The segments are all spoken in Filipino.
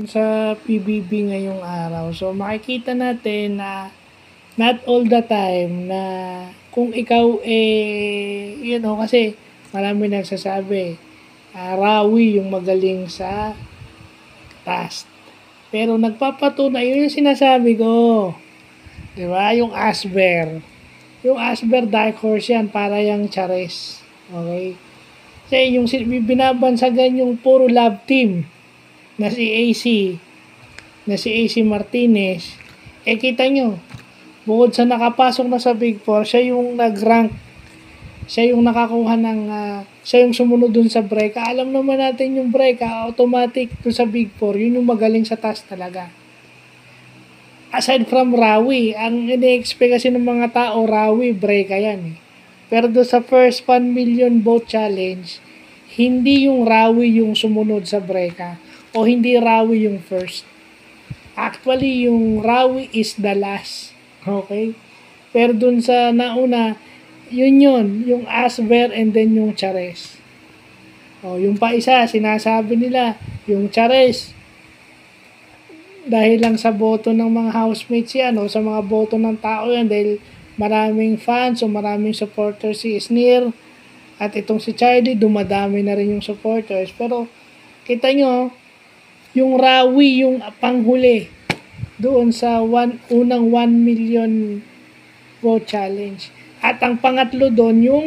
Sa PBB ngayong araw. So makikita natin na not all the time na kung ikaw kasi marami nagsasabi, Rawi yung magaling sa task. Pero nagpapatunay, yun yung sinasabi ko. Di ba? Yung Asber. Yung Asber Dark Horse yan, para yung Chares. Okay? Kasi yung binabansagan yung puro love team na si AC Martinez, kita nyo, bukod sa nakapasok na sa Big Four, siya yung nag-rank, siya yung nakakuha ng, siya yung sumunod dun sa Breka. Alam naman natin yung Breka, automatic dun sa Big Four, yun yung magaling sa task talaga. Aside from Rawi, ang ini-expect kasi ng mga tao, Rawi, Breka yan eh. Pero doon sa first 1 million vote challenge, hindi yung Rawi yung sumunod sa Breka, o hindi Rawi yung first. Actually, yung Rawi is the last. Okay? Pero dun sa nauna, yun, yung Asber and then yung Chares. Yung pa isa, sinasabi nila, yung Chares, dahil lang sa boto ng mga housemates yan, o sa mga boto ng tao yan, dahil maraming fans o maraming supporters si Isnir, at itong si Charlie, dumadami na rin yung supporters. Pero, kita nyo, yung Rawi yung panghuli doon sa unang 1 million vote challenge. At ang pangatlo doon yung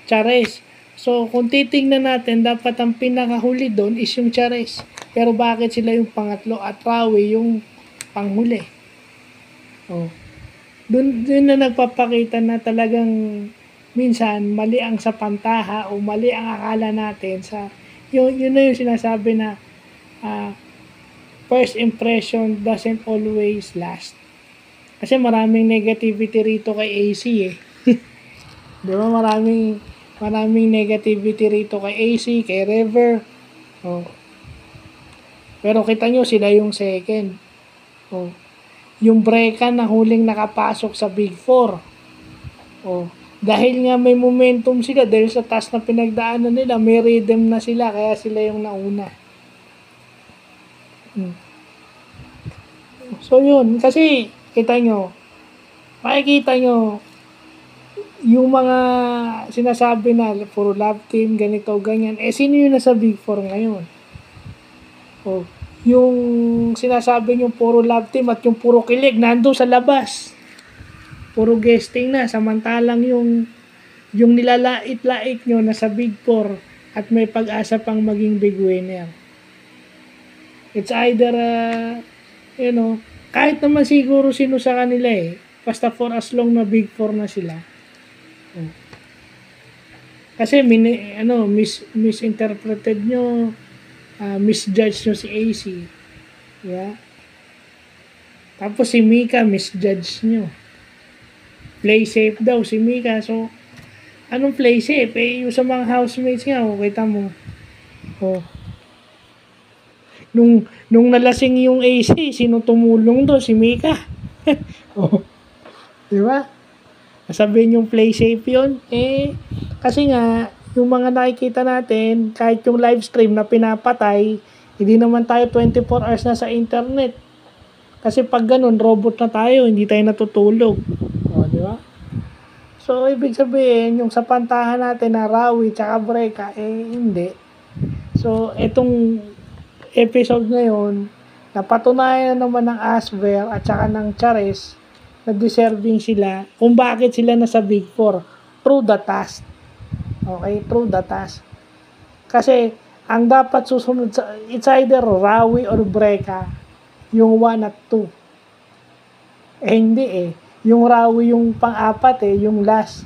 Chares. So, kung titingnan natin, dapat ang pinakahuli doon is yung Chares. Pero bakit sila yung pangatlo at Rawi yung panghuli? Doon na nagpapakita na talagang minsan mali ang sa pantaha o mali ang akala natin sa yun na yung sinasabi na first impression doesn't always last. Kasi maraming negativity rito kay AC eh. Di ba? Maraming negativity rito kay AC, kay River. Pero kita nyo, sila yung second. Yung Breka na huling nakapasok sa Big Four. Dahil nga may momentum sila, dahil sa task na pinagdaanan nila, may rhythm na sila, kaya sila yung nauna. So yun, kasi kita nyo, makikita nyo, yung mga sinasabi na puro love team, ganito, ganyan, sino yung nasa Big Four ngayon? Yung sinasabi nyo puro love team at yung puro kilig, nandun sa labas. Puro guesting na, samantalang yung nilalait-lait nyo nasa Big Four at may pag-asa pang maging big winner. It's either, kahit naman siguro sino sa kanila basta for as long na Big Four na sila. Kasi misinterpreted nyo, misjudge nyo si AC. Yeah? Tapos si Mika, misjudge nyo. Play safe daw si Mika. So, anong play safe? Yung sa mga housemates nga, kita mo. Nung nalasing yung AC, sino tumulong doon? Si Mika. Di ba? Sabihin yung play safe yun. Kasi nga, yung mga nakikita natin, kahit yung live stream na pinapatay, hindi naman tayo 24 hours na sa internet. Kasi pag ganun, robot na tayo, hindi tayo natutulog. Di ba? So, ibig sabihin, yung sa pantahan natin na Rawi tsaka Breka, hindi. So, itong episode ngayon, napatunayan naman ng Asber at saka ng Chares na deserving sila kung bakit sila nasa Big Four through the task. Okay? Through the task. Kasi, ang dapat susunod sa, it's either Rawi or Breka, yung 1 at 2. Hindi yung Rawi yung pang-apat yung last.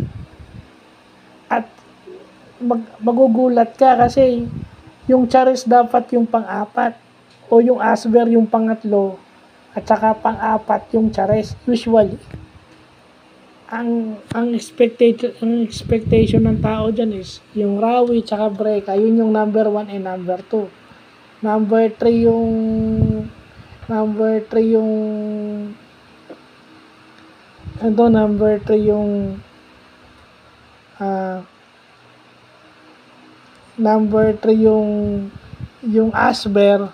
At magugulat ka kasi yung Charis dapat yung pang-apat o yung Asber yung pangatlo at saka pang-apat yung Charis. Usually, ang expectation ng tao dyan is yung Rawi tsaka Breka, yun yung number 1 and number 2. Number 3 yung number 3 yung Asber,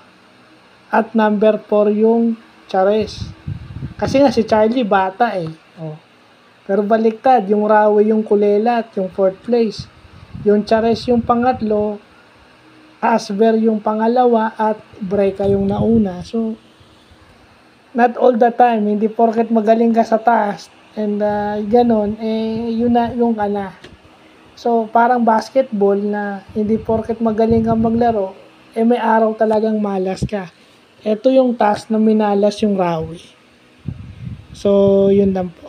at number 4 yung Chares. Kasi nga si Charlie bata eh. Oh. Pero baliktad, yung Rawi yung kulelat, yung 4th place. Yung Chares yung pangatlo, Asber yung pangalawa, at Breka yung nauna. So, not all the time, hindi porket magaling ka sa taas, and ganon, yun na, yung ka na. So, parang basketball na hindi porket magaling kang maglaro, may araw talagang malas ka. Ito yung task na minalas yung Rawi. So, yun lang po.